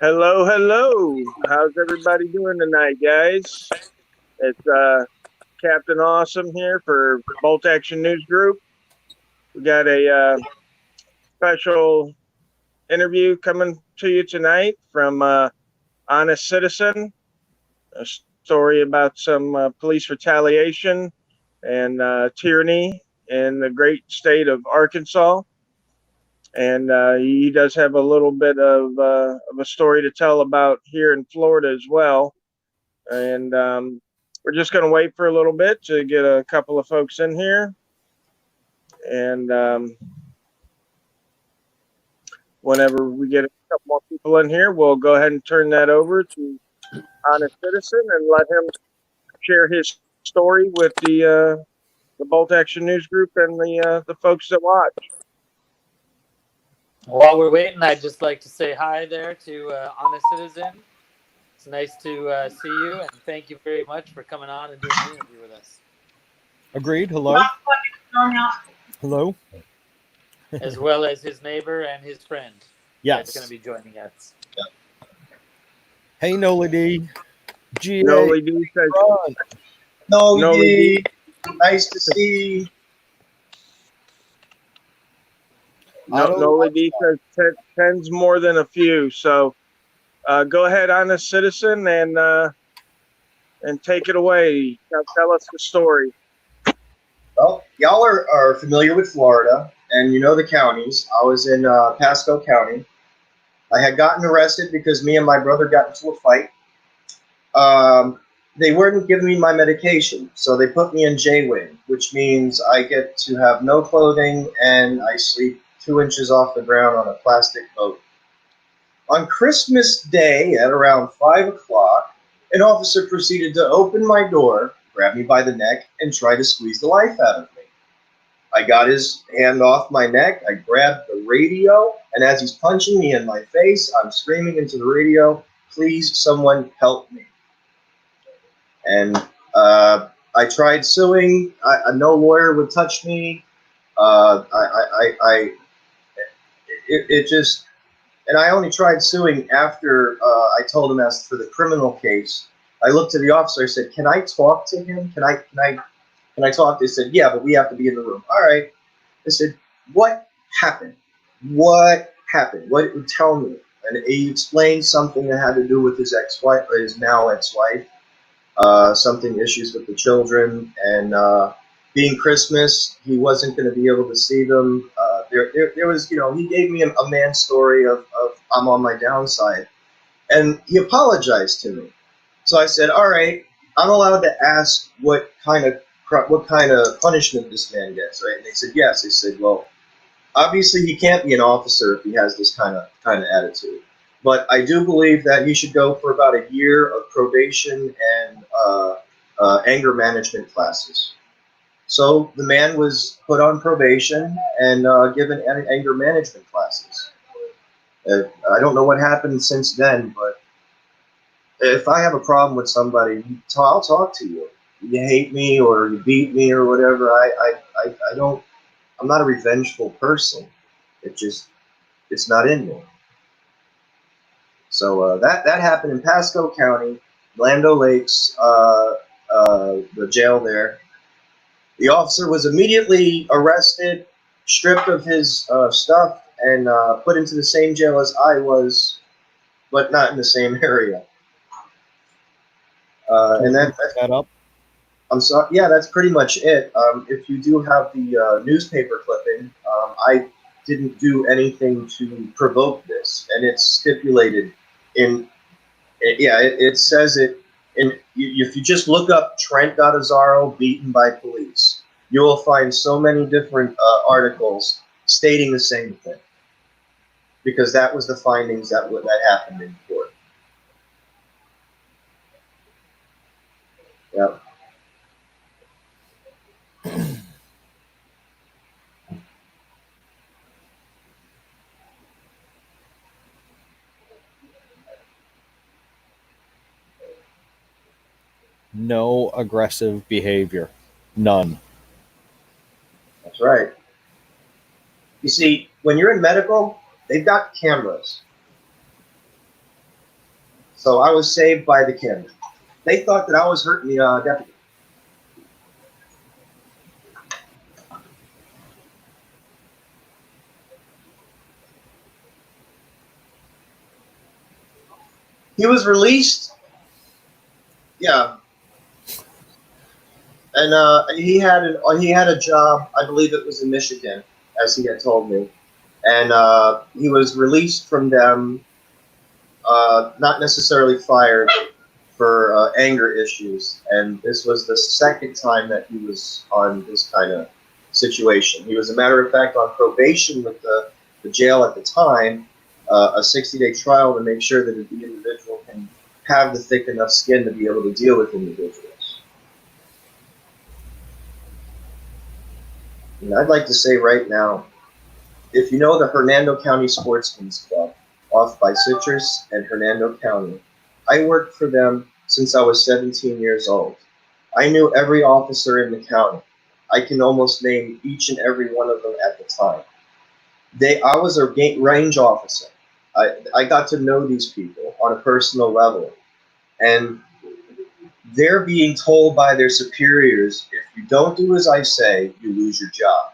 Hello, hello. How's everybody doing tonight, guys? It's Captain Awesome here for Bolt Action News Group. We got a special interview coming to you tonight from Honest Citizen, a story about some police retaliation and tyranny in the great state of Arkansas. And he does have a little bit of a story to tell about here in Florida as well. And we're just going to wait for a little bit to get a couple of folks in here. And whenever we get a couple more people in here, we'll go ahead and turn that over to Honest Citizen and let him share his story with the Bolt Action News Group and the folks that watch. While we're waiting, I'd just like to say hi there to Honest Citizen. It's nice to see you, and thank you very much for coming on and doing the interview with us. Agreed. Hello. Hello. As well as his neighbor and his friend. Yes. That's going to be joining us. Hey, Nola D. G. Noli D says, Noli D. Nice to see. Noli D says 10's more than a few. So go ahead, Honest Citizen, and take it away. Tell us the story. Well, y'all are familiar with Florida, and you know the counties. I was in Pasco County. I had gotten arrested because me and my brother got into a fight. They weren't giving me my medication, so they put me in J-Wing, which means I get to have no clothing and I sleep 2 inches off the ground on a plastic boat. On Christmas Day at around 5 o'clock, an officer proceeded to open my door, grab me by the neck, and try to squeeze the life out of me. I got his hand off my neck, I grabbed the radio, and as he's punching me in my face, I'm screaming into the radio, "Please, someone help me." And I tried suing. No lawyer would touch me. It just, and I only tried suing after I told him as for the criminal case. I looked to the officer. I said, "Can I talk to him? Can I talk?" They said, "Yeah, but we have to be in the room." All right. I said, "What happened? What happened? What? Tell me." And he explained something that had to do with his ex-wife, or his now ex-wife. Something issues with the children, and being Christmas, he wasn't going to be able to see them. There was, he gave me a man's story of I'm on my downside, and he apologized to me. So I said, "All right, I'm allowed to ask what kind of punishment this man gets, right?" And they said, "Yes." They said, "Well, obviously he can't be an officer if he has this kind of attitude. But I do believe that he should go for about a year of probation and anger management classes." So the man was put on probation and given anger management classes. I don't know what happened since then, but if I have a problem with somebody, I'll talk to you. You hate me or you beat me or whatever. I don't. I'm not a revengeful person. It's not in me. So that happened in Pasco County, Lando Lakes, the jail there. The officer was immediately arrested, stripped of his stuff, and put into the same jail as I was, but not in the same area. And that up. I'm sorry. Yeah, that's pretty much it. If you do have the newspaper clipping, I didn't do anything to provoke this, and it's stipulated in. It says it. If you just look up Trent Gattazaro beaten by police, you will find so many different articles stating the same thing, because that was the findings that happened in court. Yeah. No aggressive behavior. None. That's right. You see, when you're in medical, they've got cameras. So I was saved by the camera. They thought that I was hurting the deputy. He was released. Yeah, and he had a job. I believe it was in Michigan, as he had told me, and he was released from them, not necessarily fired, for anger issues. And this was the second time that he was on this kind of situation. He was, a matter of fact, on probation with the jail at the time, a 60-day trial to make sure that the individual can have the thick enough skin to be able to deal with individuals. And I'd like to say right now, if you know the Hernando County Sportsman's Club off by Citrus and Hernando County, I worked for them since I was 17 years old. I knew every officer in the county. I can almost name each and every one of them at the time. I was a range officer. I got to know these people on a personal level. And they're being told by their superiors, if you don't do as I say, you lose your job.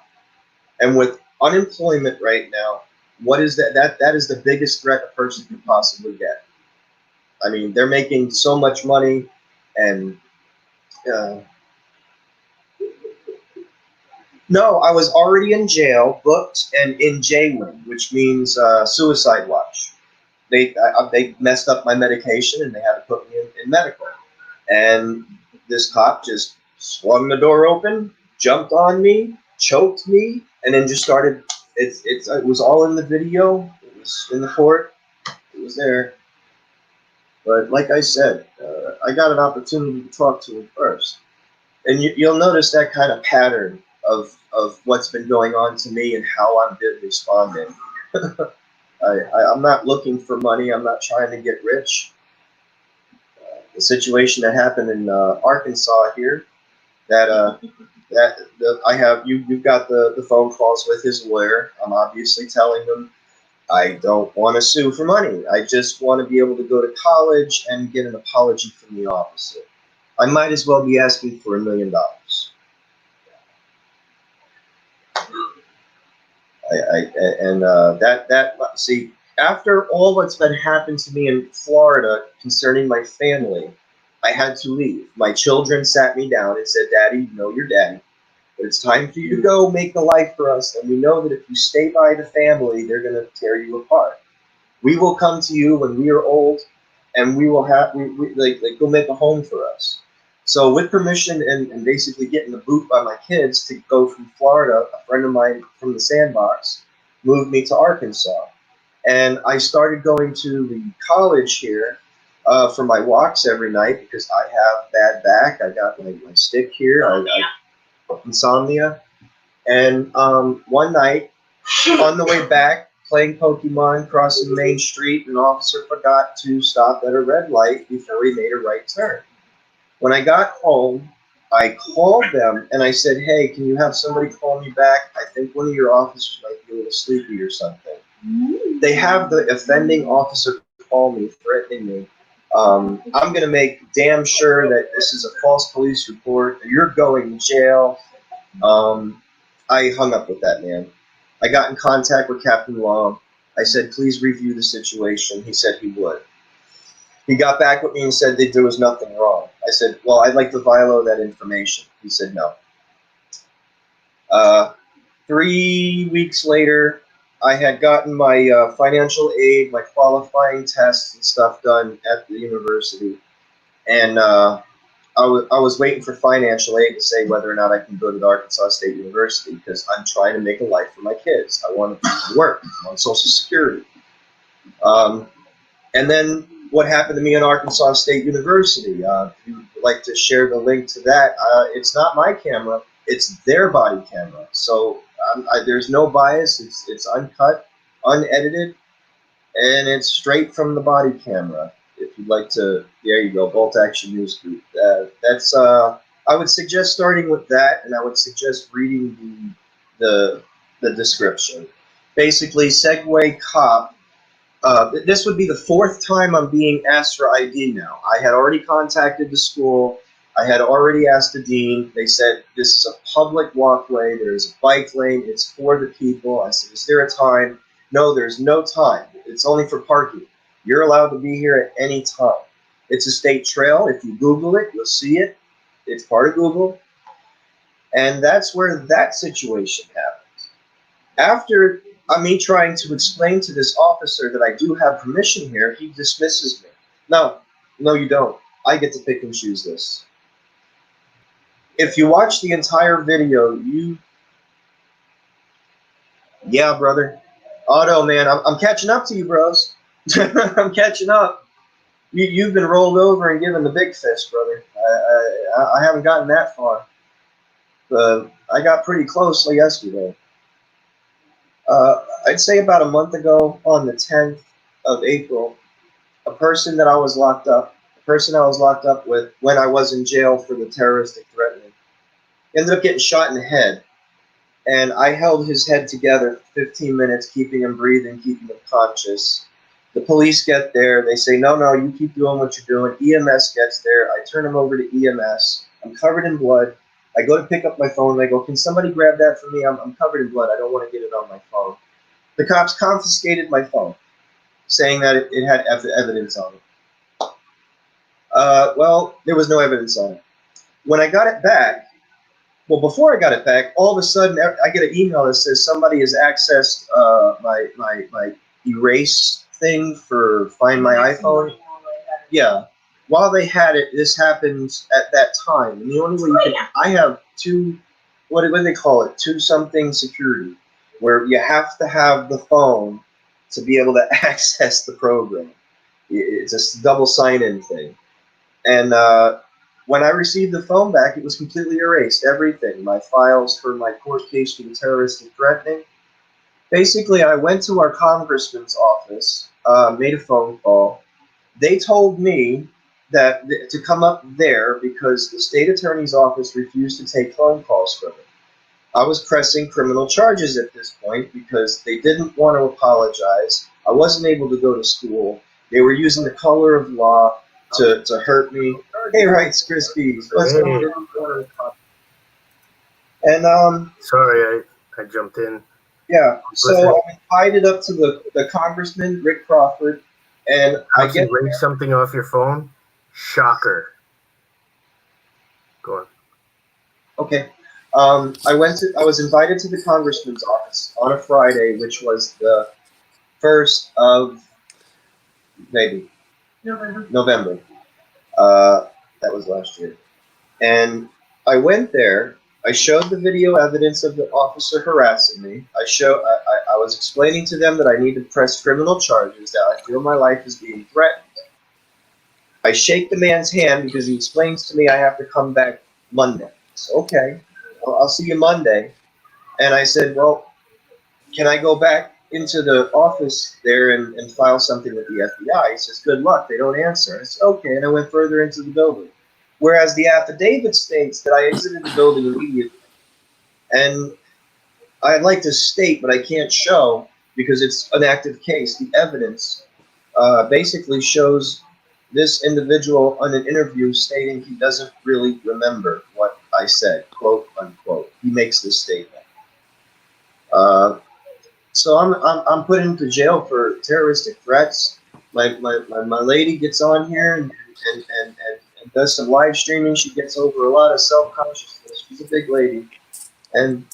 And with unemployment right now, what is that? That is the biggest threat a person could possibly get. I mean, they're making so much money, and no, I was already in jail, booked, and in J-Wing, which means suicide watch. They messed up my medication, and they had to put me in medical. And this cop just swung the door open, jumped on me, choked me, and then just started. It was all in the video. It was in the court. It was there. But like I said, I got an opportunity to talk to him first. And you'll notice that kind of pattern of what's been going on to me and how I've been responding. I'm not looking for money. I'm not trying to get rich. The situation that happened in Arkansas here, I have you've got the phone calls with his lawyer. I'm obviously telling them I don't want to sue for money. I just want to be able to go to college and get an apology from the officer. I might as well be asking for $1 million. See, after all that's been happened to me in Florida concerning my family, I had to leave. My children sat me down and said, "Daddy, you know your daddy, but it's time for you to go make a life for us. And we know that if you stay by the family, they're going to tear you apart. We will come to you when we are old, and we will have go make a home for us." So with permission and basically getting the boot by my kids to go from Florida, a friend of mine from the Sandbox moved me to Arkansas. And I started going to the college here for my walks every night because I have bad back. I got my stick here. I insomnia. And one night, on the way back, playing Pokemon, crossing Main Street, an officer forgot to stop at a red light before he made a right turn. When I got home, I called them and I said, "Hey, can you have somebody call me back? I think one of your officers might be a little sleepy or something." They have the offending officer call me, threatening me. I'm going to make damn sure that this is a false police report. You're going to jail. I hung up with that man. I got in contact with Captain Long. I said, "Please review the situation." He said he would. He got back with me and said that there was nothing wrong. I said, "Well, I'd like to violate that information." He said no. 3 weeks later, I had gotten my financial aid, my qualifying tests and stuff done at the university. And I was waiting for financial aid to say whether or not I can go to the Arkansas State University because I'm trying to make a life for my kids. I want to work. I want Social Security. And then what happened to me in Arkansas State University? If you would like to share the link to that, it's not my camera. It's their body camera. So there's no bias. It's uncut, unedited, and it's straight from the body camera. If you'd like to, there you go, Bolt Action News Group. I would suggest starting with that, and I would suggest reading the description. Basically, Segway cop This would be the fourth time I'm being asked for ID now. I had already contacted the school. I had already asked the dean. They said, this is a public walkway. There's a bike lane. It's for the people. I said, is there a time? No, there's no time. It's only for parking. You're allowed to be here at any time. It's a state trail. If you Google it, you'll see it. It's part of Google. And that's where that situation happened. After me trying to explain to this officer that I do have permission here, he dismisses me. No, you don't. I get to pick and choose this. If you watch the entire video, yeah, brother. Otto, man, I'm catching up to you, bros. I'm catching up. You've been rolled over and given the big fist, brother. I haven't gotten that far. But I got pretty close yesterday. I'd say about a month ago, on the 10th of April, a person I was locked up with when I was in jail for the terroristic threatening, ended up getting shot in the head. And I held his head together for 15 minutes, keeping him breathing, keeping him conscious. The police get there. They say, no, you keep doing what you're doing. EMS gets there. I turn him over to EMS. I'm covered in blood. I go to pick up my phone. They go, can somebody grab that for me? I'm covered in blood. I don't want to get it on my phone. The cops confiscated my phone, saying that it had evidence on it. Well, there was no evidence on it. When I got it back, before I got it back, all of a sudden I get an email that says somebody has accessed my erase thing for Find My iPhone. Yeah. While they had it, this happens at that time. And the only way I have what do they call it? Two something security, where you have to have the phone to be able to access the program. It's a double sign-in thing. And when I received the phone back, it was completely erased. Everything, my files for my court case for the terroristic threatening. Basically, I went to our congressman's office, made a phone call. They told me that to come up there because the state attorney's office refused to take phone calls from me. I was pressing criminal charges at this point because they didn't want to apologize. I wasn't able to go to school. They were using the color of law to hurt me. Hey, right, Crispies. What's going on? And sorry, I jumped in. Yeah, so I'm invited up to the congressman, Rick Crawford, and I get something off your phone. Shocker. Go on. Okay. I was invited to the congressman's office on a Friday, which was the 1st of November. That was last year. And I went there. I showed the video evidence of the officer harassing me. I was explaining to them that I need to press criminal charges, that I feel my life is being threatened. I shake the man's hand because he explains to me I have to come back Monday. So, okay, I'll see you Monday. And I said, well, can I go back into the office there and file something with the FBI? He says, good luck. They don't answer. I said, okay. And I went further into the building. Whereas the affidavit states that I exited the building immediately. And I'd like to state, but I can't show because it's an active case. The evidence basically shows this individual on an interview stating he doesn't really remember what I said, quote unquote. He makes this statement. So I'm put into jail for terroristic threats. My lady gets on here and does some live streaming. She gets over a lot of self-consciousness. She's a big lady, and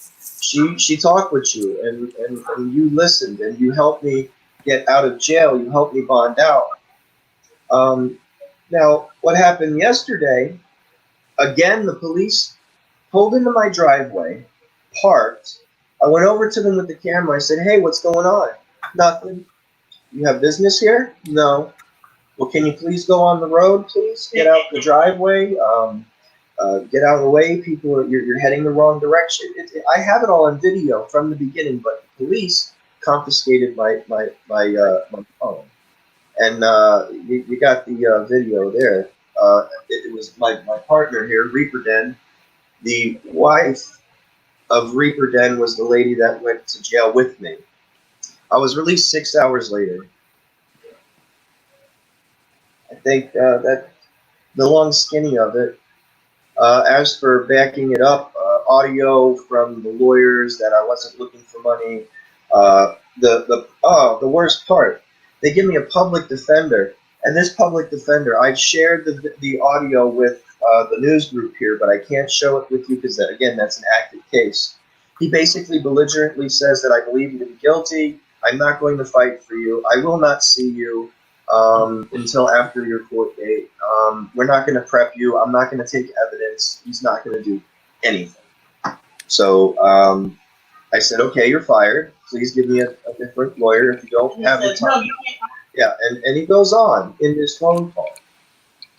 she talked with you and you listened and you helped me get out of jail. You helped me bond out. Now, what happened yesterday? Again, the police pulled into my driveway, parked. I went over to them with the camera. I said, hey, what's going on? Nothing. You have business here? No. Well, can you please go on the road, please? Get out the driveway. Get out of the way. People, you're heading the wrong direction. I have it all on video from the beginning, but the police confiscated my phone. And you got the video there. It was my partner here, Reaper Den. The wife of Reaper Den was the lady that went to jail with me. I was released 6 hours later. think that the long skinny of it. As for backing it up, audio from the lawyers that I wasn't looking for money. The worst part, they give me a public defender, and this public defender, I've shared the audio with the news group here, but I can't show it with you because again, that's an active case. He basically belligerently says that I believe you to be guilty. I'm not going to fight for you. I will not see you until after your court date. We're not going to prep you. I'm not going to take evidence. He's not going to do anything. So I said, okay, you're fired. Please give me a different lawyer if you don't have the time. Yeah, and he goes on in this phone call.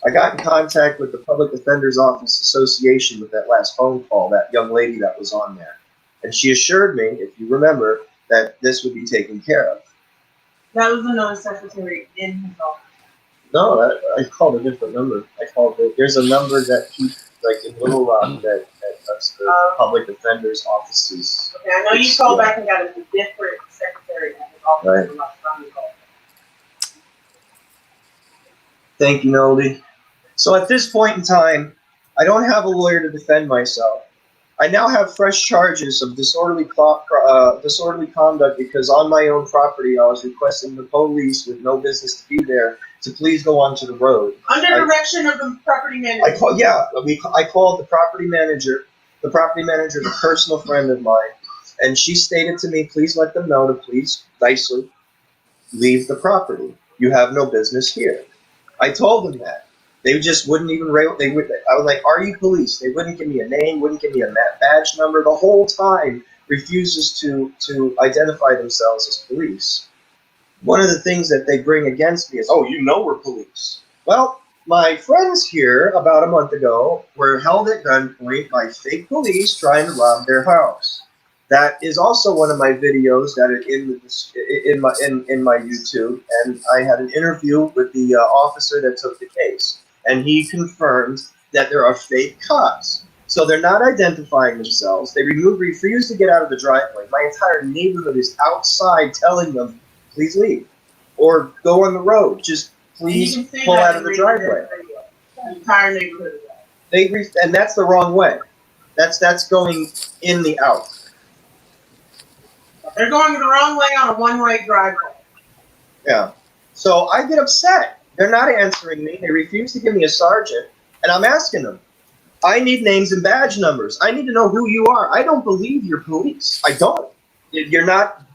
I got in contact with the Public Defender's Office Association with that last phone call, that young lady that was on there. And she assured me, if you remember, that this would be taken care of. That was another secretary in his office. No, I called a different number. There's a number that keeps, like in Little Rock, that's the Public Defender's Offices. Okay, I know you called back and got a different secretary at his office. Right. The last time you called. Thank you, Noldy. So at this point in time, I don't have a lawyer to defend myself. I now have fresh charges of disorderly conduct because on my own property I was requesting the police with no business to be there to please go onto the road. Under direction of the property manager. I called the property manager. The property manager is a personal friend of mine, and she stated to me, please let them know to please nicely leave the property. You have no business here. I told them that. They just wouldn't even I was like, are you police? They wouldn't give me a name, wouldn't give me a badge number. The whole time refuses to identify themselves as police. One of the things that they bring against me is, oh, you know we're police. Well, my friends here about a month ago were held at gunpoint by fake police trying to rob their house. That is also one of my videos that are in my YouTube, and I had an interview with the officer that took the case. And he confirmed that there are fake cops. So they're not identifying themselves. They refuse to get out of the driveway. My entire neighborhood is outside telling them, please leave. Or go on the road. Just please pull out of the driveway. The entire neighborhood is out. And that's the wrong way. That's going in the out. They're going the wrong way on a one-way driveway. Yeah. So I get upset. They're not answering me. They refuse to give me a sergeant. And I'm asking them, I need names and badge numbers. I need to know who you are. I don't believe you're police. I don't. You're not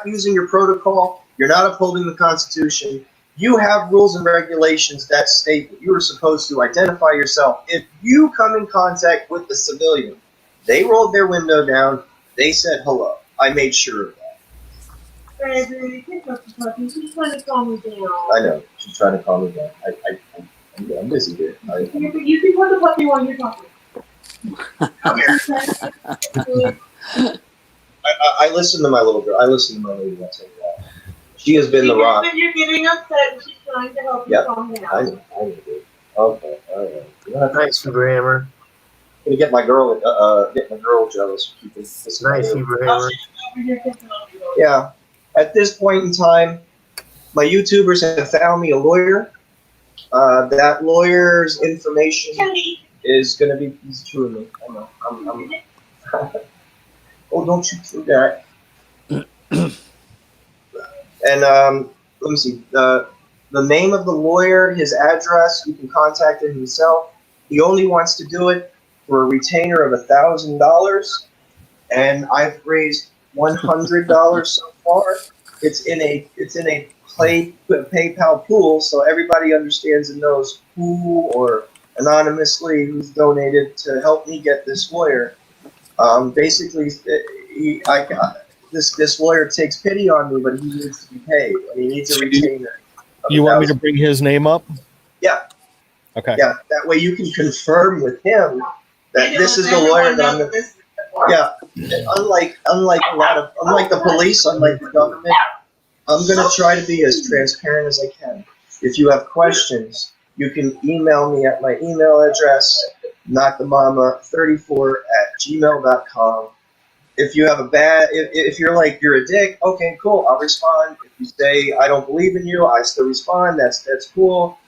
using your protocol. You're not upholding the Constitution. You have rules and regulations that state that you are supposed to identify yourself. If you come in contact with the civilian, they rolled their window down. They said hello. I made sure of that. Baby, pick up the puppy. She's trying to calm me down. I know. She's trying to calm me down. I'm busy here. You can put the puppy while you're talking. I listen to my little girl. I listen to my lady once in a while. She has been the rock. You're getting upset and she's trying to help you calm down. I know. Okay. All right. You know, Nice, Fever Hammer. I'm gonna get my girl jealous. Nice, Fever Hammer. Yeah. At this point in time, my YouTubers have found me a lawyer. That lawyer's information is going to be he's true of me. I know. I'm oh, don't you do that. And let me see. The name of the lawyer, his address, you can contact him himself. He only wants to do it for a retainer of $1,000, and I've raised $100 so far. It's in a PayPal pool, so everybody understands and knows who or anonymously who's donated to help me get this lawyer. Basically, this lawyer takes pity on me, but he needs to be paid, and he needs a retainer. You want me to bring his name up? Yeah. Okay. Yeah, that way you can confirm with him that this is the lawyer that I'm. Yeah, unlike the police, unlike the government, I'm gonna try to be as transparent as I can. If you have questions, you can email me at my email address, notthemama34@gmail.com. If you have if you're like you're a dick, okay, cool, I'll respond. If you say I don't believe in you, I still respond. That's cool.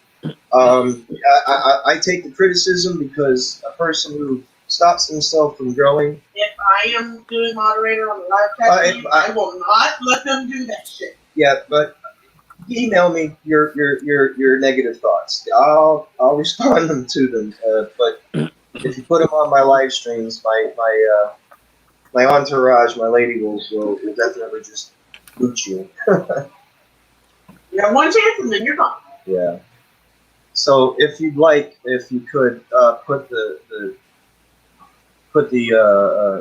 I take the criticism because a person who stops himself from growing. If I am doing moderator on the live chat feed, I will not let them do that shit. Yeah, but email me your negative thoughts. I'll respond them to them. But if you put them on my live streams, my entourage, my lady will definitely just boot you. You have one chance and then you're gone. Yeah. So if you'd like, if you could put the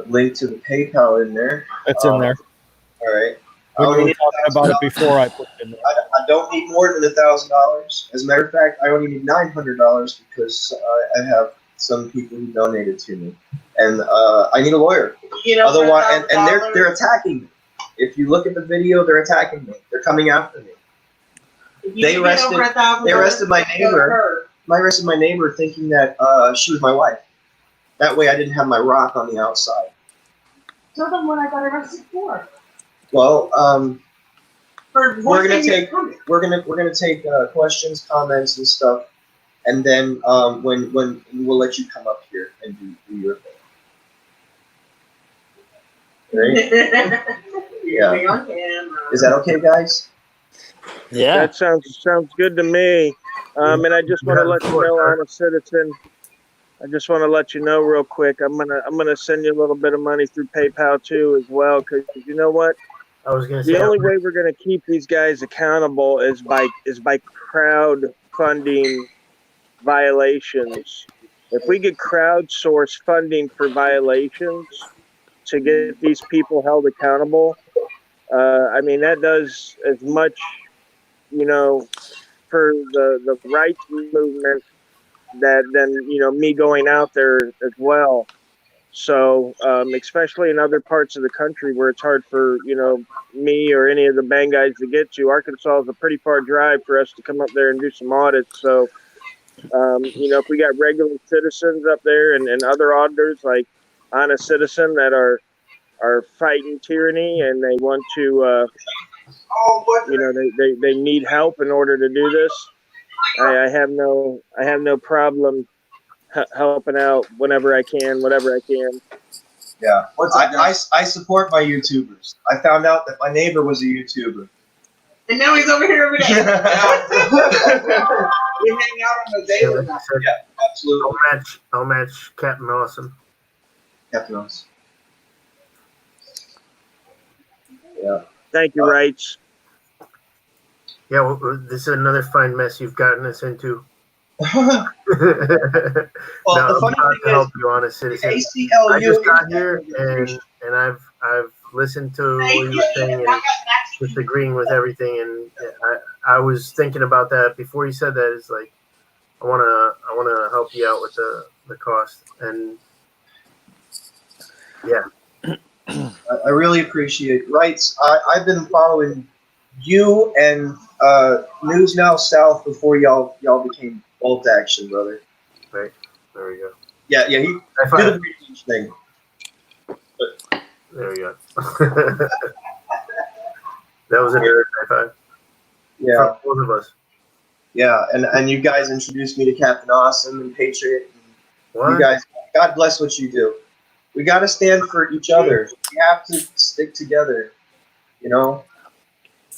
link to the PayPal in there. It's in there. All right. We were talking about it before I put it in there. I don't need more than $1,000. As a matter of fact, I only need $900 because I have some people who donated to me, and I need a lawyer. Otherwise, and they're attacking me. If you look at the video, they're attacking me. They're coming after me. They arrested my neighbor. I arrested my neighbor thinking that she was my wife. That way, I didn't have my rock on the outside. Tell them what I got arrested for. Well, we're gonna take questions, comments, and stuff, and then when we'll let you come up here and do your thing. Right? Yeah. Is that okay, guys? Yeah. That sounds good to me. And I just want to let you know, honest citizen. I just want to let you know real quick. I'm gonna send you a little bit of money through PayPal too, as well, because you know what? I was going to say The only way we're going to keep these guys accountable is by crowdfunding violations. If we get crowdsourced funding for violations to get these people held accountable, I mean, that does as much, for the rights movement than me going out there as well. So, especially in other parts of the country where it's hard for, me or any of the B.A.N.G guys to get to, Arkansas is a pretty far drive for us to come up there and do some audits. So, if we got regular citizens up there and other auditors like Honest Citizen that are fighting tyranny and they want to, they need help in order to do this, I have no problem helping out whenever I can, whatever I can. Yeah. I support my YouTubers. I found out that my neighbor was a YouTuber. And now he's over here every day. We hang out on the daily. Yeah, absolutely. I'll match Captain Awesome. Captain Awesome. Yeah. Thank you, Rights. Yeah, well, this is another fine mess you've gotten us into. Well, the funny thing to help you, Honest Citizen. ACLU I just got here and I've listened to what you were saying and just agreeing with everything, and I was thinking about that before you said that. It's like I wanna help you out with the cost, and yeah. I really appreciate it. Rights. I've been following you and News Now South before y'all became Bolt Action, brother. Right. There we go. Yeah, he did the research thing. But, there we go. That was a good high five. Yeah. For both of us. Yeah, and you guys introduced me to Captain Awesome and Patriot. What? You guys, God bless what you do. We got to stand for each other. We have to stick together.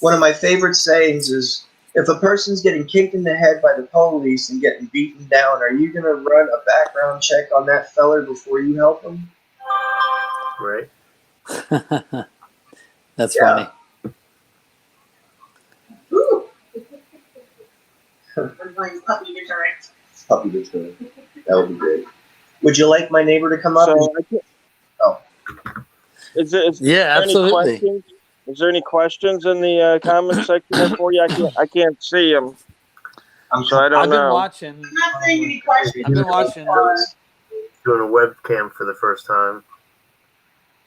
One of my favorite sayings is, if a person's getting kicked in the head by the police and getting beaten down, are you going to run a background check on that feller before you help him? Right. That's funny. Ooh. I'm playing puppy deterrent. Puppy deterrent. That would be great. Would you like my neighbor to come up? Is there absolutely. Any questions? Is there any questions in the comment section for you? I can't see them, so I don't know. I've been watching. I'm not saying any questions. I've been watching. Doing a webcam for the first time,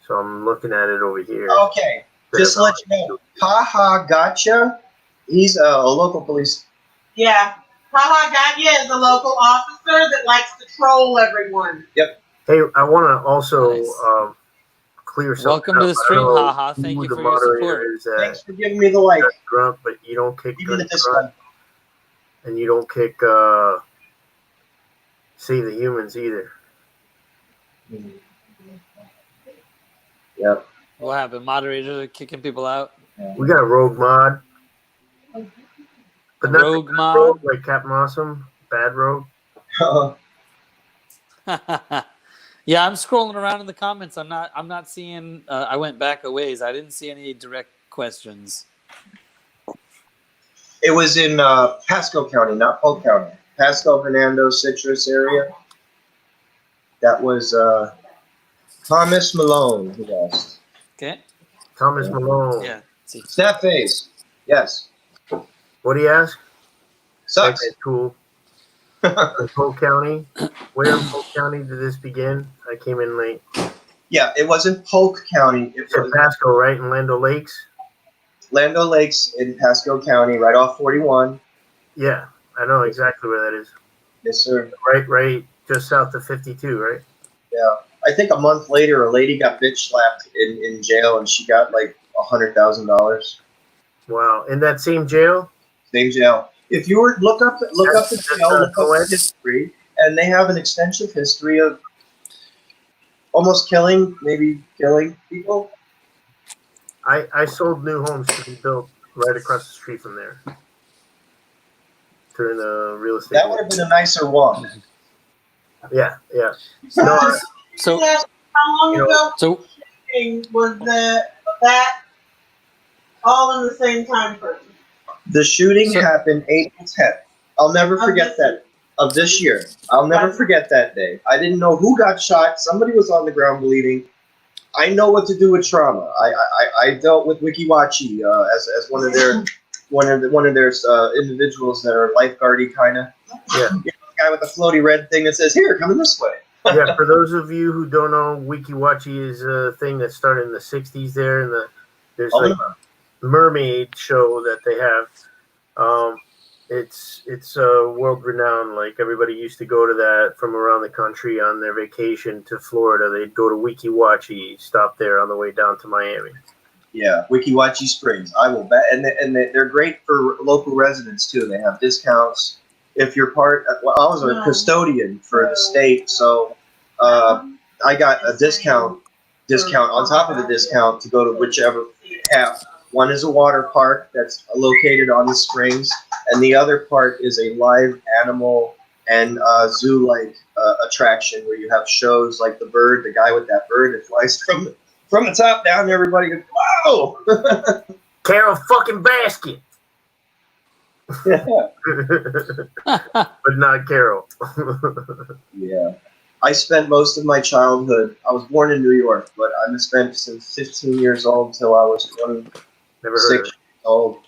so I'm looking at it over here. Okay, just to let you know, Haha Gotcha. He's a local police. Yeah, Haha Gotcha is a local officer that likes to troll everyone. Yep. Hey, I want to also Nice. clear something Welcome to the stream, Haha. Thank you for your support. Thanks for giving me the like. Grunt, but you don't kick Give me the Grunt. and you don't kick Save the Humans either. Yep. What happened? Moderators are kicking people out. We got a rogue mod, but A not rogue the mod. rogue like Captain Awesome. Bad rogue. Yeah, I'm scrolling around in the comments. I'm not seeing. I went back a ways. I didn't see any direct questions. It was in Pasco County, not Polk County. Pasco, Hernando, Citrus area. That was Thomas Malone who asked. Okay. Thomas Malone. Yeah. See. Snap face. Yes. What do you ask? Sucks. Okay, cool. In Polk County. Where in Polk County did this begin? I came in late. Yeah, it wasn't Polk County. It You said was Pasco, right? In Lando Lakes? Lando Lakes in Pasco County, right off 41. Yeah, I know exactly where that is. Yes, sir. Right, just south of 52, right? Yeah. I think a month later, a lady got bitch slapped in jail, and she got like $100,000. Wow. In that same jail? Same jail. If you were look up the jail, look up the co-ed? history, and they have an extensive history of almost killing, maybe killing people. I sold new homes to be built right across the street from there. During the real estate. That would have been a nicer walk. Yeah. So How long ago so was that all in the same time frame? The shooting So- happened April 10th. I'll never forget that. Of this year. I'll never forget that day. I didn't know who got shot. Somebody was on the ground bleeding. I know what to do with trauma. I dealt with Wikiwachi as one of their individuals that are lifeguardy kind of. Yeah. You know, the guy with the floaty red thing that says, "Here, coming this way." Yeah, for those of you who don't know, Wikiwachi is a thing that started in the 60s there, and there's like a mermaid show that they have. It's world renowned. Like everybody used to go to that from around the country on their vacation to Florida. They'd go to Wikiwachi, stop there on the way down to Miami. Yeah, Wikiwachi Springs. I will bet, and they're great for local residents too. They have discounts if you're part. Well, I was a custodian for the state, so I got a discount on top of the discount to go to whichever half. One is a water park that's located on the springs, and the other part is a live animal and zoo-like attraction where you have shows like the bird, the guy with that bird that flies from the top down. Everybody goes, "Wow!" Carol fucking Basket, but not Carol. Yeah. I spent most of my childhood. I was born in New York, but I spent since 15 years old till I was 26 Never heard of years old,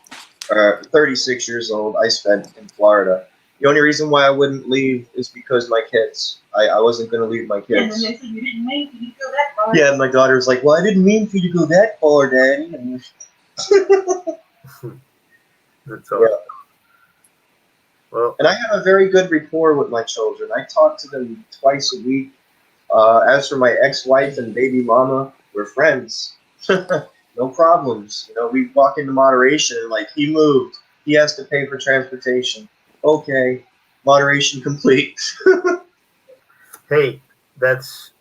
or 36 years old. I spent in Florida. The only reason why I wouldn't leave is because my kids. I wasn't going to leave my And kids. then they said you didn't mean to go that far. Yeah, and my daughter was like, "Well, I didn't mean for you to go that far, Daddy." And That's all. Yeah. Well, And I have a very good rapport with my children. I talk to them twice a week. As for my ex-wife and baby mama, we're friends. No problems. You know, we walk into moderation and like, he moved. He has to pay for transportation. Okay, moderation complete. hey, that's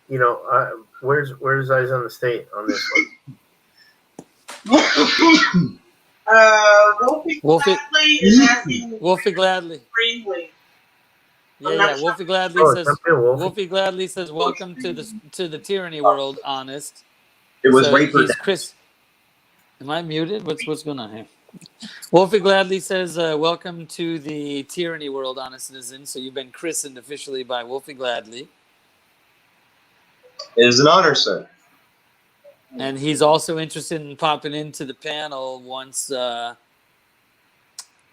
where's Eyes on the State on this one? Wolfie Gladly is asking Wolfie Gladly. briefly. Yeah. Wolfie Gladly says. jump in, Wolfie. Wolfie Gladly says, "Welcome to the tyranny world, honest." It was So Raper. he's Chris. Am I muted? What's going on here? Wolfie Gladly says, "Welcome to the tyranny world, honest citizen." So you've been christened officially by Wolfie Gladly, It is an honor, sir. and he's also interested in popping into the panel once. Joyce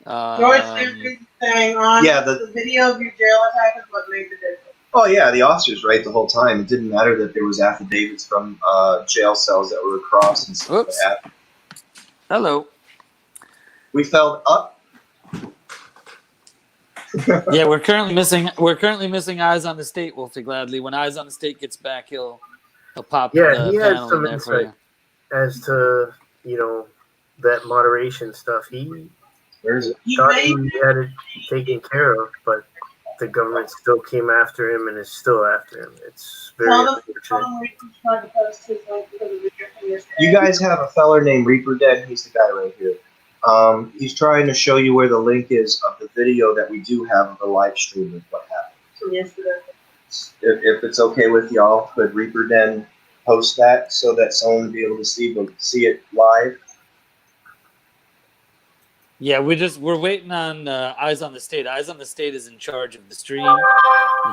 is saying on the video of your jail attack is what made the difference. Oh yeah, the officer's right the whole time. It didn't matter that there was affidavits from jail cells that were across and stuff Oops. like that. Hello. We felt up. Yeah, we're currently missing Eyes on the State, Wolfie Gladly. When Eyes on the State gets back, he'll pop Yeah, the he had panel in some there for you. insight as to that moderation stuff. Where is it? Thought he had it taken care of, but the government still came after him and is still after him. It's very unfortunate. You guys have a feller named Reaper Dead. He's the guy right here. He's trying to show you where the link is of the video that we do have of the live stream of what happened. Yes, If it's okay with y'all, could Reaper Den post that so that someone would be able to see it live? Yeah, we're waiting on Eyes on the State. Eyes on the State is in charge of the stream.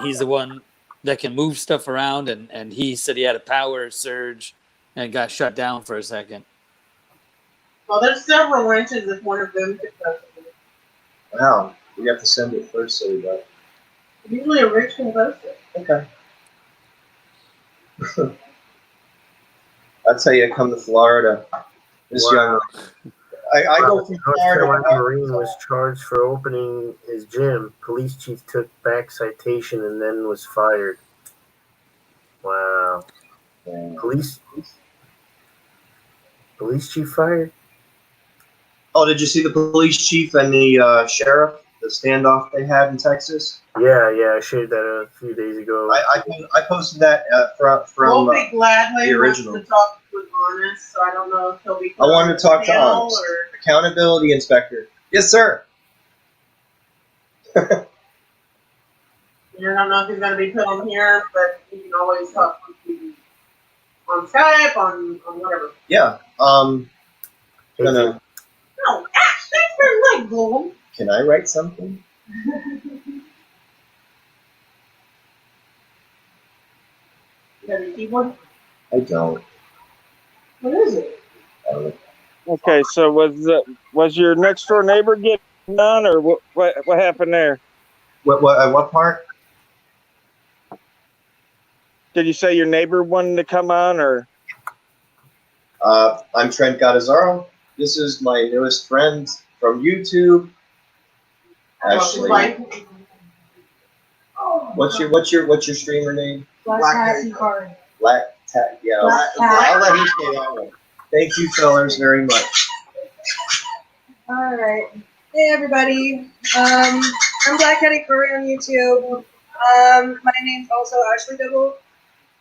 He's the one that can move stuff around, and he said he had a power surge and got shut down for a second. Well, there's several wrenches if one of them could touch it. Wow, we have to send it first, so we got. Usually a wrench can touch it. Okay. I'll tell you, I come to Florida. This young. I go from North Florida. Carolina Marine was charged for opening his gym. Police chief took back citation and then was fired. Wow. Yeah. Police chief fired? Oh, did you see the police chief and the sheriff? The standoff they had in Texas? Yeah, I shared that a few days ago. I posted that from Wolfie Gladly the original. wants to talk with Honest, so I don't know if he'll be. I wanted to talk to panel Honest. or- Accountability inspector. Yes, sir. I don't know if he's going to be put on here, but you can always talk on Skype, on whatever. Yeah. Gonna. No, thanks for leg glue. Can I write something? You got a keyboard? I don't. What is it? I don't know. Okay, so was your next door neighbor getting on, or what happened there? What part? Did you say your neighbor wanted to come on, or? I'm Trent Gattazaro. This is my newest friend from YouTube. Ashley. What's your streamer name? Black Taxi Card. Black Tat. Yeah. I'll let him say that one. Thank you, fellas, very much. All right. Hey, everybody. I'm Black Hattie Curry on YouTube. My name's also Ashley Dibble.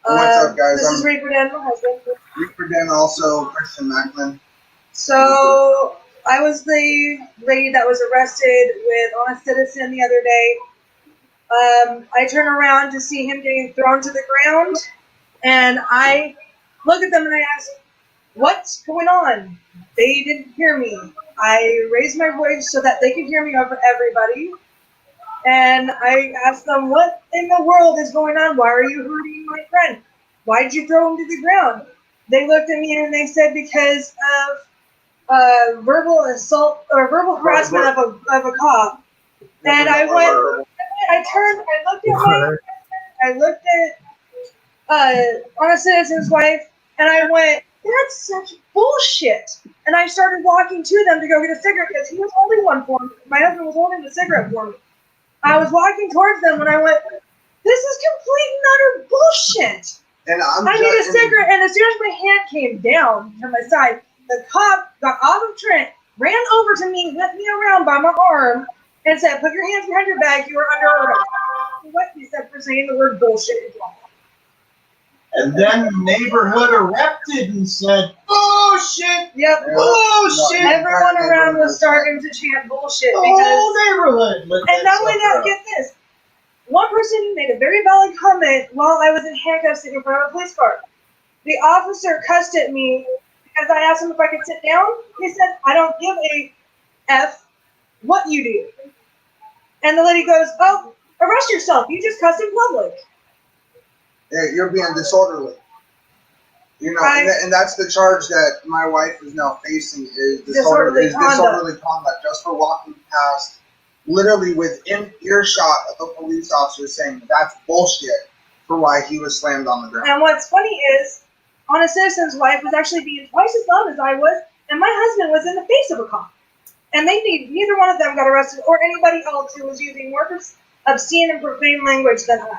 What's up, guys? This is Reaper Dan, my husband. Reaper Den, also Christian Macklin. So, I was the lady that was arrested with Honest Citizen the other day. I turn around to see him getting thrown to the ground, and I look at them and I ask, what's going on? They didn't hear me. I raised my voice so that they could hear me over everybody. And I asked them, what in the world is going on? Why are you hurting my friend? Why did you throw him to the ground? They looked at me and they said because of verbal assault or verbal harassment of a cop. And I went, I turned, I looked at Honest Citizen's wife, and I went, that's such bullshit. And I started walking to them to go get a cigarette because he was holding one for me. My husband was holding the cigarette for me. I was walking towards them when I went, this is complete and utter bullshit. And I need a cigarette, and as soon as my hand came down to my side, the cop got off of Trent, ran over to me, whipped me around by my arm, and said, put your hands behind your back, you are under arrest. What he said for saying the word bullshit. And then the neighborhood erupted and said, bullshit! Yep. Bullshit! Everyone around was starting to chant bullshit The because. whole neighborhood. And not only that, get this. One person made a very valid comment while I was in handcuffs sitting in front of a police car. The officer cussed at me because I asked him if I could sit down. He said, I don't give a F what you do. And the lady goes, oh, arrest yourself. You just cussed in public. Yeah, you're being disorderly. You know, Right. and that's the charge that my wife is now facing is Disorderly disorderly conduct just for walking past, literally within earshot of a police officer saying that's bullshit for why he was slammed on the ground. And what's funny is, Honest Citizen's wife was actually being twice as loud as I was, and my husband was in the face of a cop. And neither one of them got arrested, or anybody else who was using more obscene and profane language than I.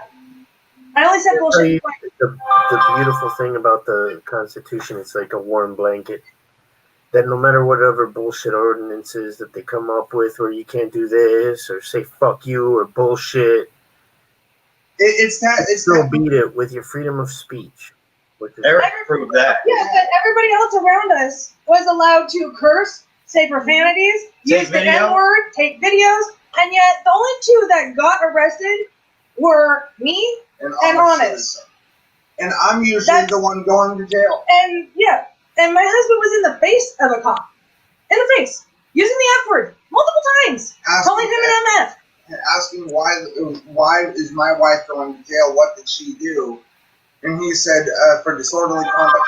I only said bullshit twice. The beautiful thing about the Constitution, it's like a warm blanket. that no matter whatever bullshit ordinances that they come up with, where you can't do this or say fuck you or bullshit, It's that. It's still that. beat it with your freedom of speech. Which is Eric proved that. Yeah, but everybody else around us was allowed to curse, say profanities, Take use the video. N-word, take videos, and yet the only two that got arrested were me and Honest. And I'm usually That's- the one going to jail. And yeah, and my husband was in the face of a cop. In the face. Using the F word multiple times. Calling him an MF. Asking why is my wife going to jail? What did she do? And he said for disorderly conduct.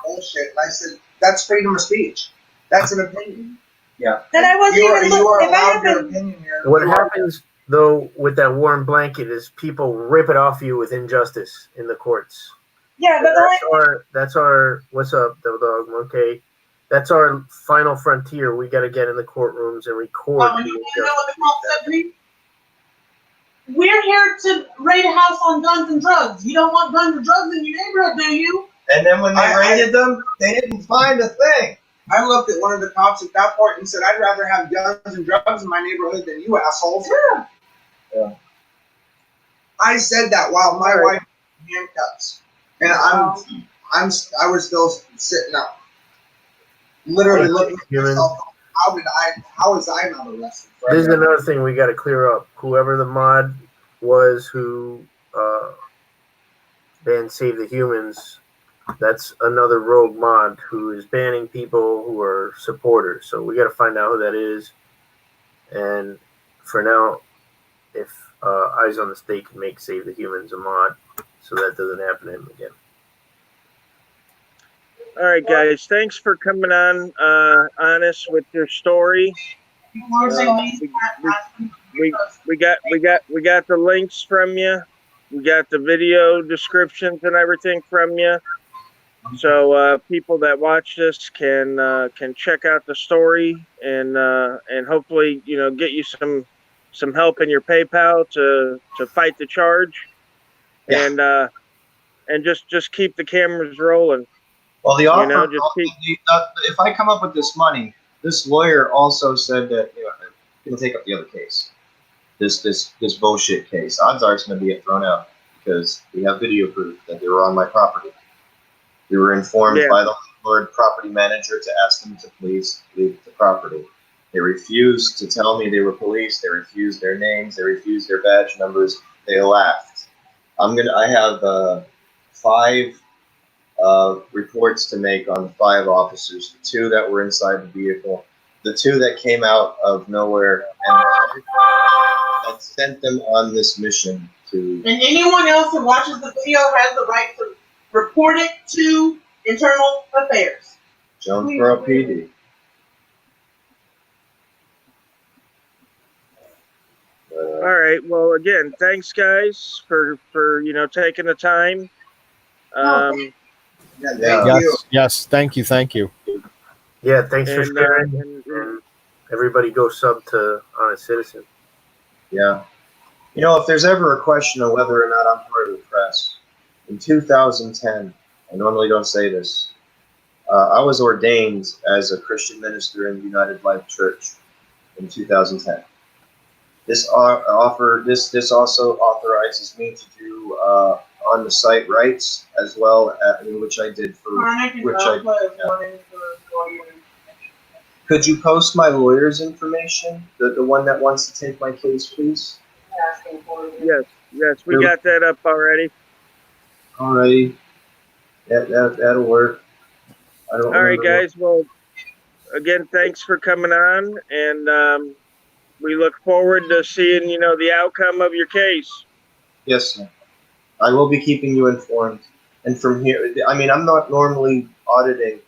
Bullshit. And I said that's freedom of speech. That's an opinion. Yeah. And I wasn't You even are if I allowed had your been, opinion here. what happens though with that warm blanket is people rip it off you with injustice in the courts. yeah, but That's our what's up, Devil Dog Monkey? That's our final frontier. We got to get in the courtrooms and record. You know what the cop said to me? We're here to raid a house on guns and drugs. You don't want guns and drugs in your neighborhood, do you? And then when they raided them, they didn't find a thing. I looked at one of the cops at that point and said, I'd rather have guns and drugs in my neighborhood than you assholes. Yeah. I said that while my wife was in handcuffs. And I was still sitting up. Literally looking at myself. How was I not arrested? This is another thing we got to clear up. Whoever the mod was who banned Save the Humans, that's another rogue mod who is banning people who are supporters. So we got to find out who that is. And for now, if Eyes on the State can make Save the Humans a mod, so that doesn't happen to him again. All right, guys. Thanks for coming on, Honest, with your story. We got the links from you. We got the video descriptions and everything from you. So people that watch this can check out the story and hopefully get you some help in your PayPal to fight the charge. Yeah. And just keep the cameras rolling. Well, the offer, if I come up with this money, this lawyer also said that he'll take up the other case, this bullshit case. Odds are it's going to be thrown out because we have video proof that they were on my property. We were informed by the landlord property manager to ask them to please leave the property. They refused to tell me they were police. They refused their names. They refused their badge numbers. They laughed. I have 5 reports to make on 5 officers, the 2 that were inside the vehicle, the 2 that came out of nowhere, and that sent them on this mission to... And anyone else who watches the video has the right to report it to Internal Affairs. Jonesboro PD. All right. Well, again, thanks, guys, for taking the time. Yes. Thank you. Yeah, thanks for sharing. And everybody go sub to Honest Citizen. Yeah. If there's ever a question of whether or not I'm part of the press, in 2010, I normally don't say this, I was ordained as a Christian minister in United Life Church in 2010. This also authorizes me to do on the site rights as well, which I did for Could you post my lawyer's information, the one that wants to take my case, please? Yes, we got that up already. Alrighty, that'll work. All right, guys. Well, again, thanks for coming on, and we look forward to seeing the outcome of your case. Yes, sir. I will be keeping you informed. And from here, I'm not normally auditing,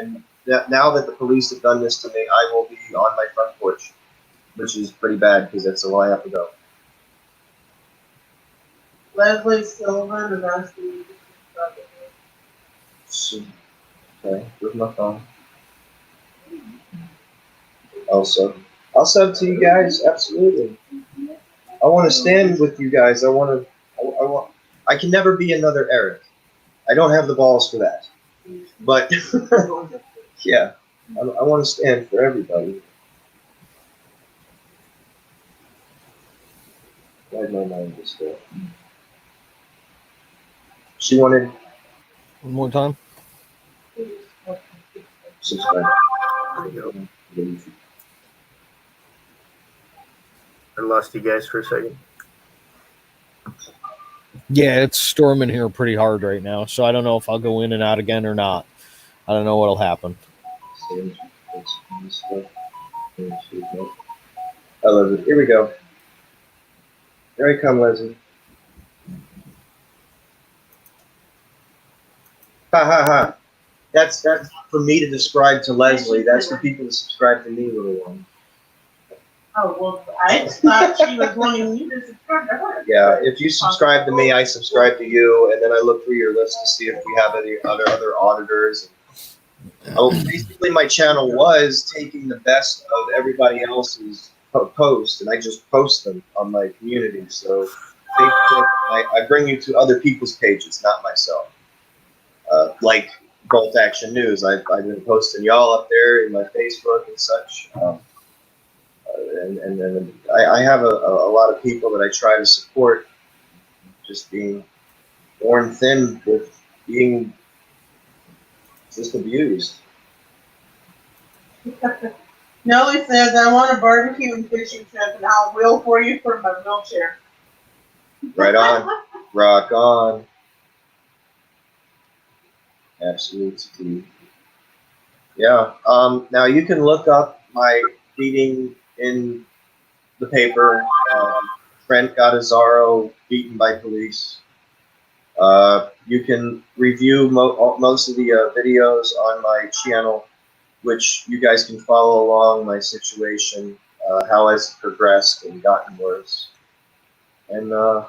and now that the police have done this to me, I will be on my front porch, which is pretty bad because that's all I have to go. Leslie Sullivan is asking you So, okay, with my phone. Also, I'll sub to you guys. Absolutely. I want to stand with you guys. I can never be another Eric. I don't have the balls for that. But yeah, I want to stand for everybody. Why my mind just go? She wanted One more time. subscribe. I lost you guys for a second. Yeah, it's storming here pretty hard right now, so I don't know if I'll go in and out again or not. I don't know what'll happen. I love it. Here we go. There I come, Leslie. Ha ha ha. That's for me to describe to Leslie. That's for people to subscribe to me, little one. Oh, well, I thought she was wanting you to subscribe to her. Yeah, if you subscribe to me, I subscribe to you, and then I look through your list to see if we have any other auditors. Oh, basically, my channel was taking the best of everybody else's posts, and I just post them on my community. So Facebook, I bring you to other people's pages, not myself. Like Bolt Action News, I've been posting y'all up there in my Facebook and such. And I have a lot of people that I try to support, just being worn thin with being just abused. Nellie says, I want a barbecue and fishing trip, and I'll wheel for you for my wheelchair. Right on. Rock on. Absolutely. Yeah. Now you can look up my beating in the paper. Trent Gattazaro beaten by police. You can review most of the videos on my channel, which you guys can follow along my situation, how it's progressed and gotten worse. And I'm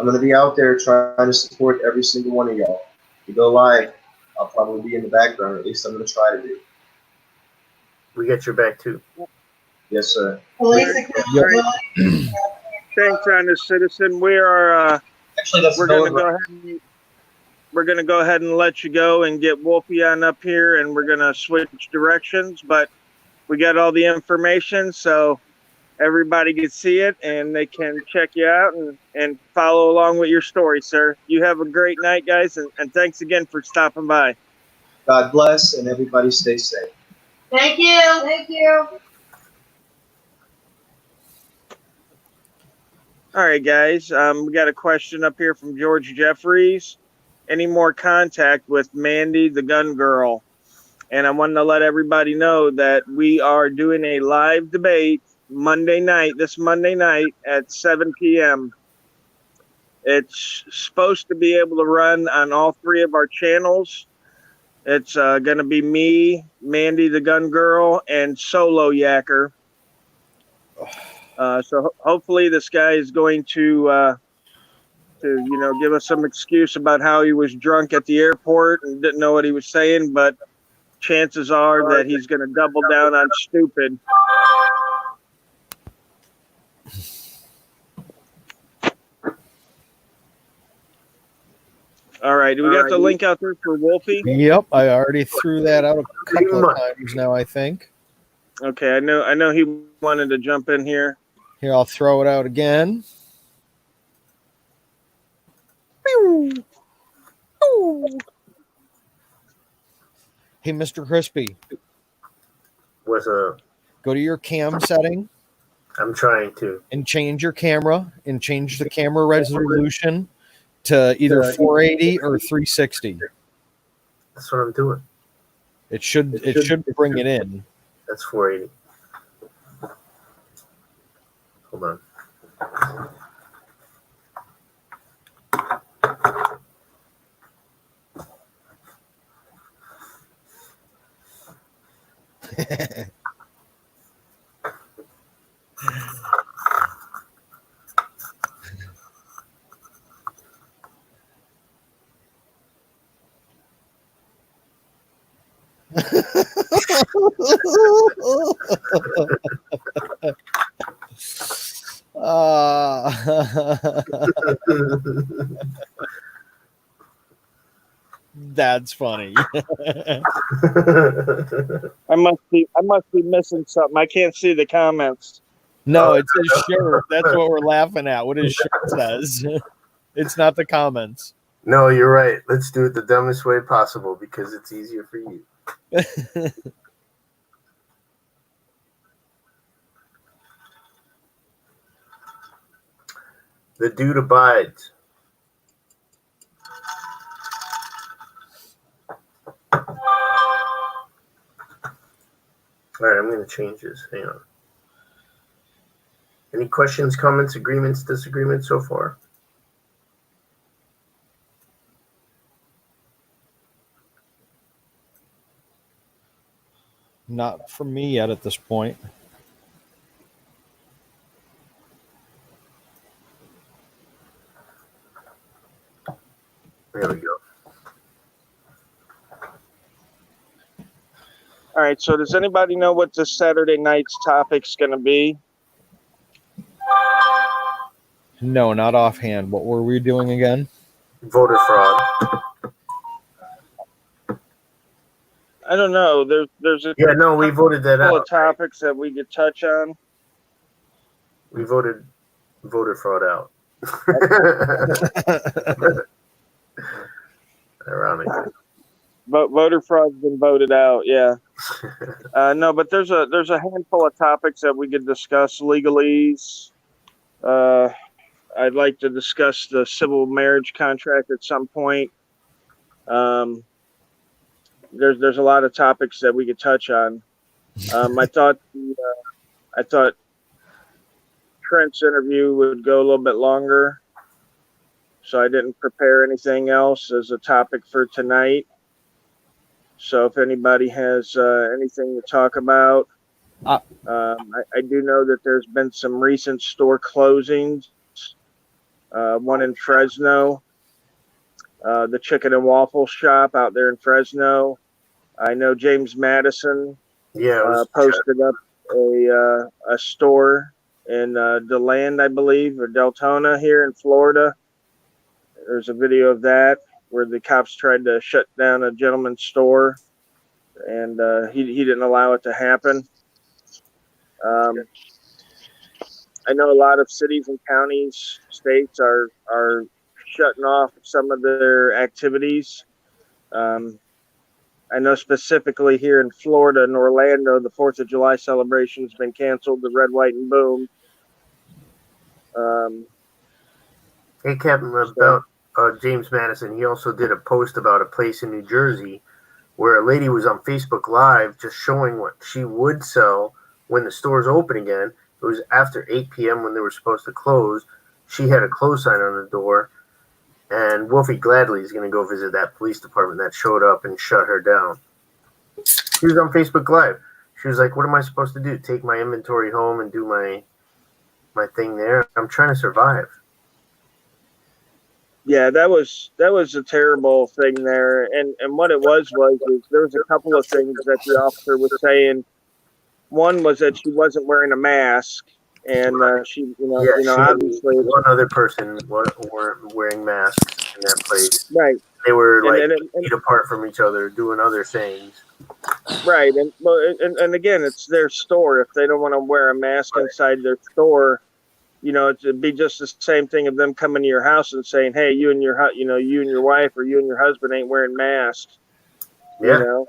going to be out there trying to support every single one of y'all. If you go live, I'll probably be in the background. At least I'm going to try to do. We got your back too. Yes, sir. Police Yep. accountability. Thanks, honest citizen. We are. Actually, that's We're gonna go ahead. We're gonna go ahead and let you go and get Wolfie on up here, and we're gonna switch directions. But we got all the information, so everybody can see it and they can check you out and follow along with your story, sir. You have a great night, guys, and thanks again for stopping by. God bless, and everybody stay safe. Thank you. Thank you. All right, guys. We got a question up here from George Jeffries. Any more contact with Mandy, the gun girl? And I wanted to let everybody know that we are doing a live debate this Monday night at 7 p.m. It's supposed to be able to run on all three of our channels. It's going to be me, Mandy the Gun Girl, and Solo Yacker. So hopefully this guy is going to give us some excuse about how he was drunk at the airport and didn't know what he was saying, but chances are that he's going to double down on stupid. All right, do we got the link out there for Wolfie? Yep, I already threw that out a couple of times now, I think. Okay, I know he wanted to jump in here. Here, I'll throw it out again. Hey, Mr. Crispy. What's up? Go to your cam setting. I'm trying to. And change your camera and change the camera resolution to either 480 or 360. That's what I'm doing. It should bring it in. That's 480. Hold on. That's funny. I must be missing something. I can't see the comments. No, it's his shirt. That's what we're laughing at. What his shirt says. It's not the comments. No, you're right. Let's do it the dumbest way possible because it's easier for you. The dude abides. All right, I'm going to change this. Hang on. Any questions, comments, agreements, disagreements so far? Not for me yet at this point. There we go. All right. So does anybody know what this Saturday night's topic's going to be? No, not offhand. What were we doing again? Voter fraud. I don't know. There's a Yeah, no, we voted that couple out. of topics that we could touch on. We voted voter fraud out. Ironically. But voter fraud's been voted out. Yeah. No, but there's a handful of topics that we could discuss. Legalese. I'd like to discuss the civil marriage contract at some point. There's a lot of topics that we could touch on. I thought Trent's interview would go a little bit longer, so I didn't prepare anything else as a topic for tonight. So if anybody has anything to talk about, I do know that there's been some recent store closings. One in Fresno, the Chicken and Waffle Shop out there in Fresno. I know James Madison posted up a store in DeLand, I believe, or Deltona here in Florida. There's a video of that where the cops tried to shut down a gentleman's store, and he didn't allow it to happen. I know a lot of cities and counties, states are shutting off some of their activities. I know specifically here in Florida and Orlando, the 4th of July celebration has been canceled, the Red, White, and Boom. Hey, Captain, about James Madison, he also did a post about a place in New Jersey where a lady was on Facebook Live just showing what she would sell when the stores open again. It was after 8 p.m. when they were supposed to close. She had a close sign on the door, and Wolfie Gladley is going to go visit that police department that showed up and shut her down. She was on Facebook Live. She was like, what am I supposed to do? Take my inventory home and do my thing there? I'm trying to survive. Yeah, that was a terrible thing there. And what it was is there was a couple of things that the officer was saying. One was that she wasn't wearing a mask, and she obviously one other person weren't wearing masks in that place. Right. They were and feet apart from each other, doing other things. Right, and again, it's their store. If they don't want to wear a mask inside their store, it'd be just the same thing of them coming to your house and saying, "Hey, you and your wife or you and your husband ain't wearing masks." Yeah.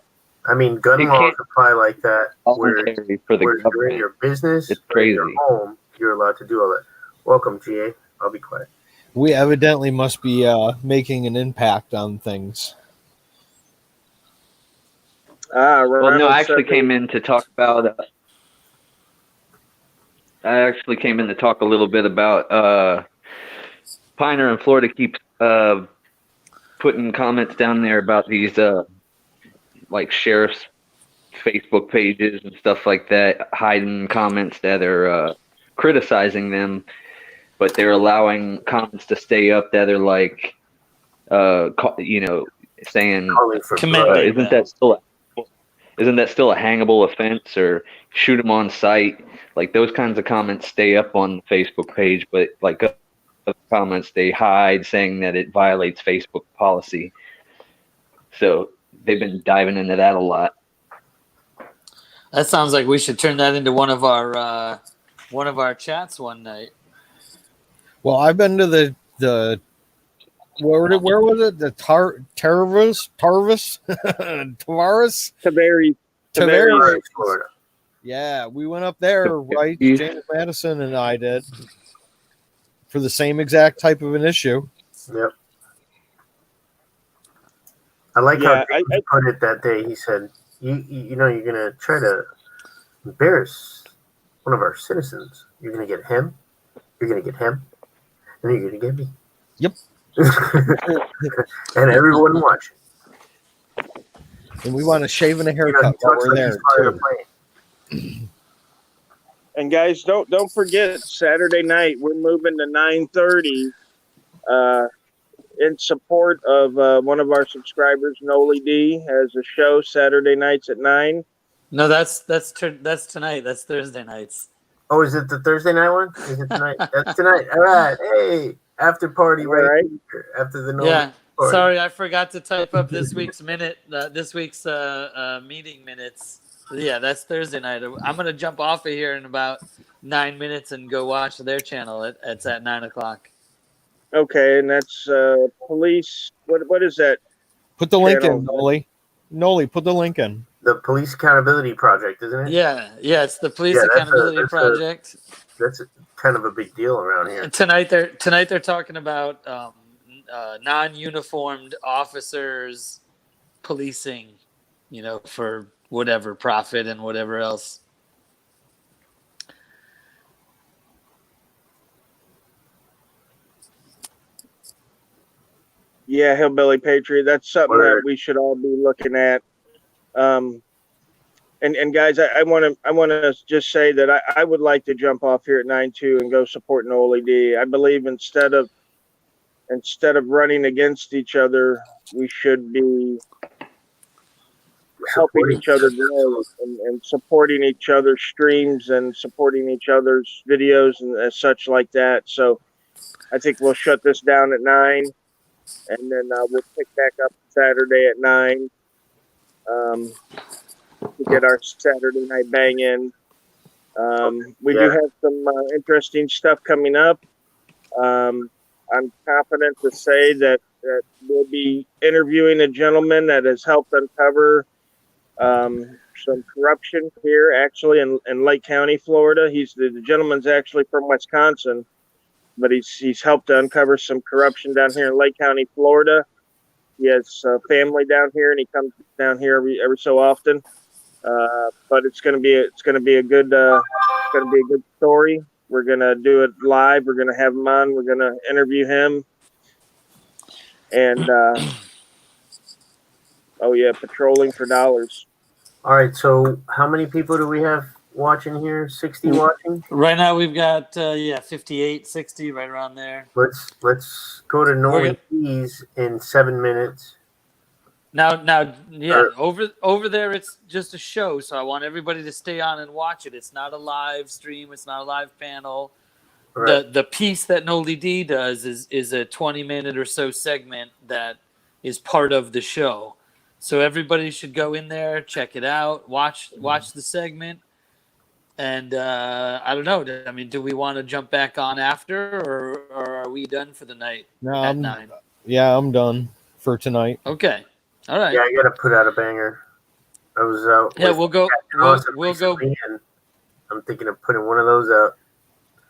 I mean, gun laws apply like that. Where for the you're in your business, it's crazy. Your home, you're allowed to do all that. Welcome, GA. I'll be quiet. We evidently must be making an impact on things. Well, no, I actually came in to talk about. I actually came in to talk a little bit about Piner in Florida keeps putting comments down there about these like sheriff's Facebook pages and stuff like that, hiding comments that are criticizing them, but they're allowing comments to stay up that are like, saying, isn't that still a hangable offense, or shoot them on sight? Like those kinds of comments stay up on the Facebook page, but like other comments they hide, saying that it violates Facebook policy. So they've been diving into that a lot. That sounds like we should turn that into one of our chats one night. Well, I've been to the where was it? The Tavares, Tavares. Florida. Yeah, we went up there, right? You- James Madison and I did for the same exact type of an issue. Yep. I like Yeah, how he put it that day. He said, "You know, you're gonna try to embarrass one of our citizens. You're gonna get him. You're gonna get him, and you're gonna get me." Yep. And everyone watching. And we want a shave and a haircut while we're there too. And guys, don't forget Saturday night we're moving to 9:30 in support of one of our subscribers, Noli D, has a show Saturday nights at 9. No, that's tonight. That's Thursday nights. Oh, is it the Thursday night one? Is it tonight? That's tonight. All right. Hey, after party right here. After the Yeah. party. Sorry, I forgot to type up this week's meeting minutes. Yeah, that's Thursday night. I'm gonna jump off of here in about 9 minutes and go watch their channel. It's at 9:00. Okay, and that's police. What is that? Put the link channel? in, Noli. Noli, put the link in. The Police Accountability Project, isn't it? Yeah, it's the Police Accountability Project. That's kind of a big deal around here. Tonight they're talking about non-uniformed officers policing, for whatever profit and whatever else. Yeah, Hillbilly Patriot. That's something that we should all be looking at. And guys, I want to just say that I would like to jump off here at 9-2 and go support Noli D. I believe instead of running against each other, we should be helping each other grow and supporting each other's streams and supporting each other's videos and as such like that. So I think we'll shut this down at 9. And then we'll pick back up Saturday at 9 to get our Saturday night bang in. We do have some interesting stuff coming up. I'm confident to say that we'll be interviewing a gentleman that has helped uncover some corruption here, actually, in Lake County, Florida. The gentleman's actually from Wisconsin, but he's helped to uncover some corruption down here in Lake County, Florida. He has family down here, and he comes down here every so often. But it's going to be a good story. We're going to do it live. We're going to have him on. We're going to interview him. And patrolling for dollars. All right. So how many people do we have watching here? 60 watching? Right now we've got 58, 60, right around there. Let's go to Noli D's in 7 minutes. Now, over there it's just a show, so I want everybody to stay on and watch it. It's not a live stream. It's not a live panel. Right. The piece that Noli D does is a 20-minute or so segment that is part of the show. So everybody should go in there, check it out, watch the segment. And I don't know. I mean, do we want to jump back on after, or are we done for the night at 9? Yeah, I'm done for tonight. Okay. All right. Yeah, I got to put out a banger. I was out. Yeah, we'll go. We'll go. I'm thinking of putting one of those out.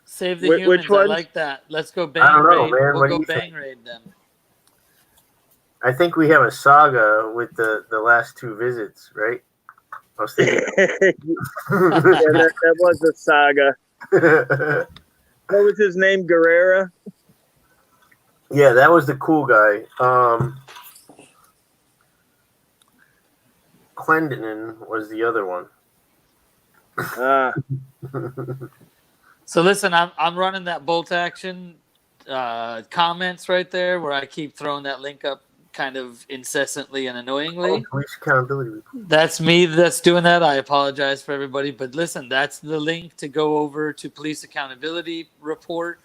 Save the humans. Which one? I like that. Let's go bang I don't know, raid. man. We'll go bang raid them. I think we have a saga with the last 2 visits, right? I was thinking. that was a saga. What was his name? Guerrera? Yeah, that was the cool guy. Clendenin was the other one. So listen, I'm running that bolt action comments right there where I keep throwing that link up kind of incessantly and annoyingly. Police accountability. That's me that's doing that. I apologize for everybody. But listen, that's the link to go over to Police Accountability Report.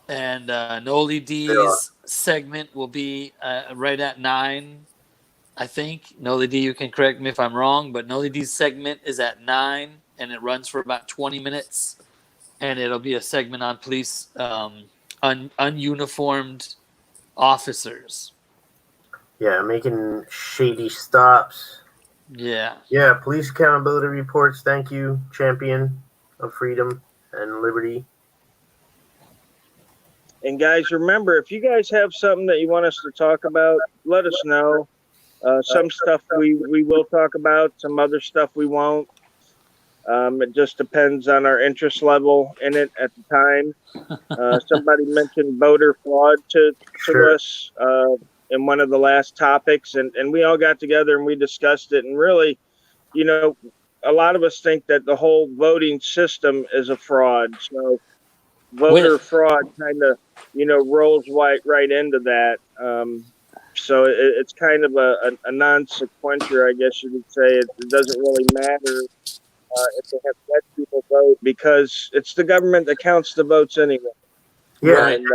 And Noli D's segment will be right at 9. I think. Noli D, you can correct me if I'm wrong, but Noli D's segment is at 9 and it runs for about 20 minutes. And it'll be a segment on police ununiformed officers. Yeah, making shady stops. Yeah. Yeah, police accountability reports. Thank you, champion of freedom and liberty. And guys, remember, if you guys have something that you want us to talk about, let us know. Some stuff we will talk about, some other stuff we won't. It just depends on our interest level in it at the time. Somebody mentioned voter fraud to Sure. us in one of the last topics, and we all got together and we discussed it. And really, you know, a lot of us think that the whole voting system is a fraud. So voter fraud kind of, rolls right into that. So it's kind of a non sequitur, I guess you could say. It doesn't really matter if they have let people vote because it's the government that counts the votes anyway. Yeah, And,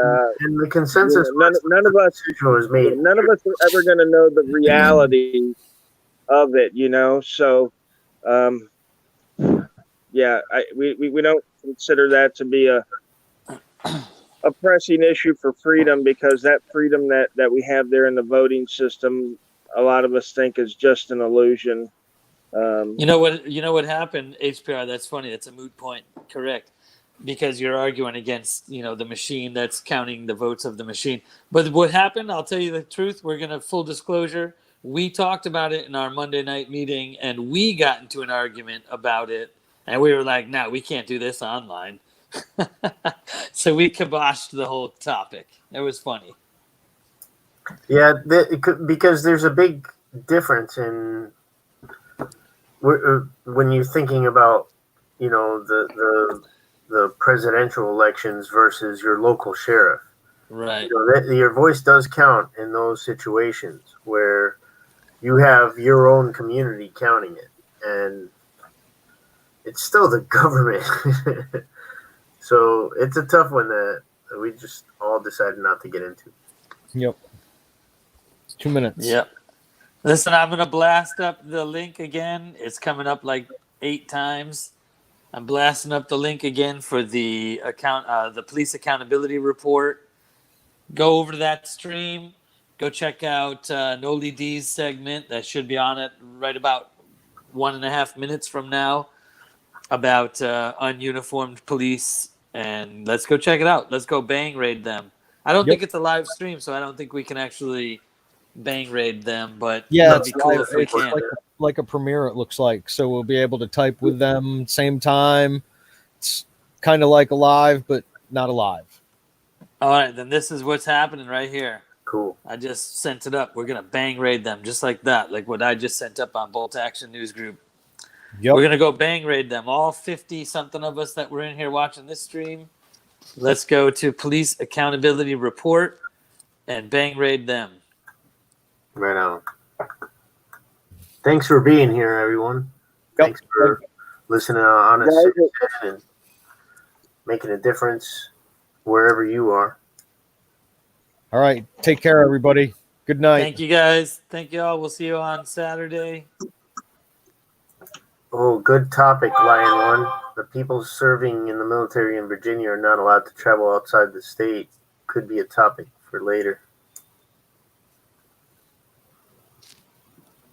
and the consensus none of us was made. none of us are ever going to know the reality of it, So, yeah, we don't consider that to be a pressing issue for freedom because that freedom that we have there in the voting system, a lot of us think is just an illusion. You know what happened, HPR? That's funny. That's a moot point. Correct. Because you're arguing against, the machine that's counting the votes of the machine. But what happened, I'll tell you the truth. We're going to full disclosure. We talked about it in our Monday night meeting and we got into an argument about it. And we were like, no, we can't do this online. So we kiboshed the whole topic. It was funny. Yeah, because there's a big difference in when you're thinking about, the presidential elections versus your local sheriff. Right. Your voice does count in those situations where you have your own community counting it, and it's still the government. So it's a tough one that we just all decided not to get into. Yep. 2 minutes. Yep. Listen, I'm going to blast up the link again. It's coming up like 8 times. I'm blasting up the link again for the the police accountability report. Go over to that stream. Go check out Noli D's segment. That should be on it right about 1.5 minutes from now about ununiformed police. And let's go check it out. Let's go bang raid them. I don't think it's a live stream, so I don't think we can actually bang raid them. But yeah, it'd be cool if we can. Like a premiere, it looks like. So we'll be able to type with them same time. It's kind of like a live, but not a live. All right, then this is what's happening right here. Cool. I just sent it up. We're going to bang raid them just like that, like what I just sent up on Bolt Action News Group. Yep. We're going to go bang raid them. All 50-something of us that were in here watching this stream. Let's go to Police Accountability Report and bang raid them. Right on. Thanks for being here, everyone. Yep. Thanks for listening on Honest Citizen and making a difference wherever you are. All right. Take care, everybody. Good night. Thank you, guys. Thank you all. We'll see you on Saturday. Oh, good topic, Lion One. The people serving in the military in Virginia are not allowed to travel outside the state. Could be a topic for later.